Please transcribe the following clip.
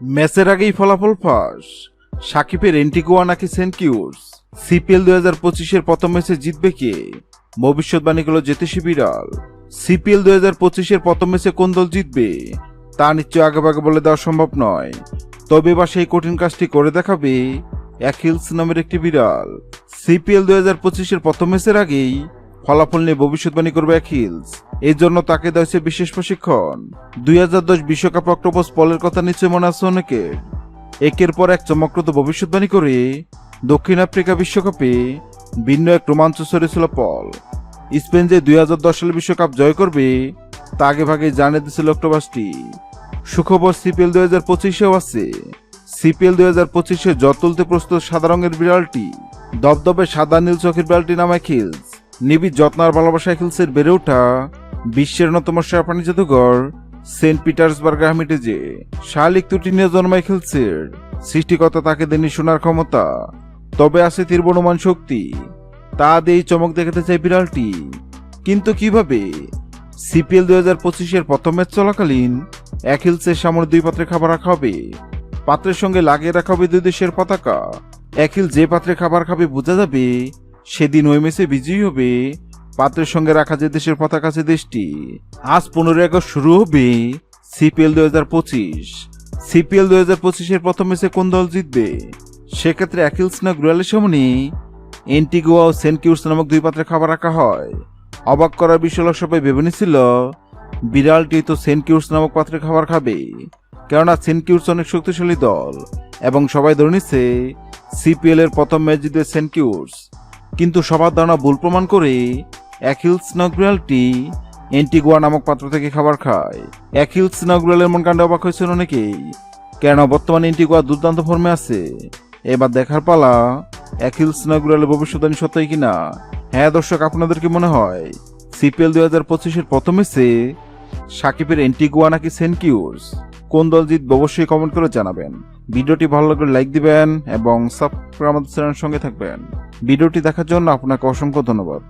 ম্যাচের আগেই ফলাফল ফাঁস। সাকিবের এন্টিগুয়া নাকি সেন্ট কিটস? সিপিএল 2025-এর প্রথম ম্যাচে জিতবে কে? ভবিষ্যৎবাণী করল জ্যোতিষী বিড়াল। সিপিএল 2025-এর প্রথম ম্যাচে কোন দল জিতবে তা নিশ্চয় আগেভাগে বলে দেওয়া সম্ভব নয়। তবে এবার সেই কঠিন কাজটি করে দেখাবে অ্যাকিলস নামের একটি বিড়াল। সিপিএল 2025-এর প্রথম ম্যাচের আগেই ফলাফল নিয়ে ভবিষ্যৎবাণী করবে অ্যাকিলস। এর জন্য তাকে দেওয়া হয়েছে বিশেষ প্রশিক্ষণ। 2010 বিশ্বকাপ অক্টোপাস পলের কথা নিশ্চয় মনে আছে অনেকের। একের পর এক চমকপ্রদ ভবিষ্যৎবাণী করে দক্ষিণ আফ্রিকা বিশ্বকাপে ভিন্ন এক রোমাঞ্চ ছড়িয়েছিল পল। স্পেন যে 2010 সালে বিশ্বকাপ জয় করবে তা আগে ভাগে জানিয়ে দিয়েছিল অক্টোপাসটি। সুখবর সিপিএল 2025-এও আছে। সিপিএল 2025-এ জ্বর তুলতে প্রস্তুত সাদা রঙের বিড়ালটি। দবদবে সাদা নীল চোখের বিড়ালটি নাম অ্যাকিলস। নিবিড় যত্ন আর ভালোবাসা অ্যাকিলসের বেড়ে ওঠা বিশ্বের অন্যতম সেরা প্রাণী জাদুঘর সেন্ট পিটার্সবার্গ হামিটেজে। শালিক ত্রুটি নিয়ে জন্ম অ্যাকিলসের। সৃষ্টিকর্তা তাকে দেননি শোনার ক্ষমতা, তবে আছে তীব্রমান শক্তি। তা দিয়েই চমক দেখাতে চায় বিড়ালটি, কিন্তু কিভাবে? সিপিএল 2025-এর প্রথম ম্যাচ চলাকালীন অ্যাকিলসের সামনে 2 পাত্রে খাবার রাখা হবে। পাত্রের সঙ্গে লাগিয়ে রাখা হবে 2 দেশের পতাকা। অ্যাকিল যে পাত্রে খাবার খাবে বোঝা যাবে সেদিন ওই ম্যাচে বিজয়ী হবে পাত্রের সঙ্গে রাখা যে দেশের পতাকা আছে দেশটি। আজ 15 আগস্ট শুরু হবে সিপিএল 2025। সিপিএল 2025-এর প্রথম ম্যাচে কোন দল জিতবে? সেক্ষেত্রে অ্যাকিলস না গ্রুয়ালের সামনে এন্টিগুয়া ও সেন্ট কিটস নামক 2 পাত্রে খাবার রাখা হয়। অবাক করার বিষয় হলো সবাই ভেবে নিছিল বিড়ালটি তো সেন্ট কিটস নামক পাত্রে খাবার খাবে, কেননা সেন্ট কিটস অনেক শক্তিশালী দল এবং সবাই ধরে নিচ্ছে সিপিএল এর প্রথম ম্যাচ জিতবে সেন্ট কিটস। কিন্তু সবার ধারণা ভুল প্রমাণ করে অ্যাকিলস নগরিয়ালটি এন্টিগুয়া নামক পাত্র থেকে খাবার খায়। অ্যাকিলস নগরিয়ালের মন কাণ্ডে অবাক হয়েছেন অনেকেই, কেন বর্তমানে এন্টিগুয়া দুর্দান্ত ফর্মে আছে। এবার দেখার পালা অ্যাকিলস নগরিয়ালের ভবিষ্যৎবাণী সত্যই কিনা। হ্যাঁ দর্শক, আপনাদের কি মনে হয় সিপিএল 2025-এর প্রথম ম্যাচে সাকিবের এন্টিগুয়া নাকি সেন্ট কিটস? কোন দল জিতবে অবশ্যই কমেন্ট করে জানাবেন। ভিডিওটি ভালো লাগলে লাইক দিবেন এবং সাবস্ক্রাইব আমাদের চ্যানেলের সঙ্গে থাকবেন। ভিডিওটি দেখার জন্য আপনাকে অসংখ্য ধন্যবাদ।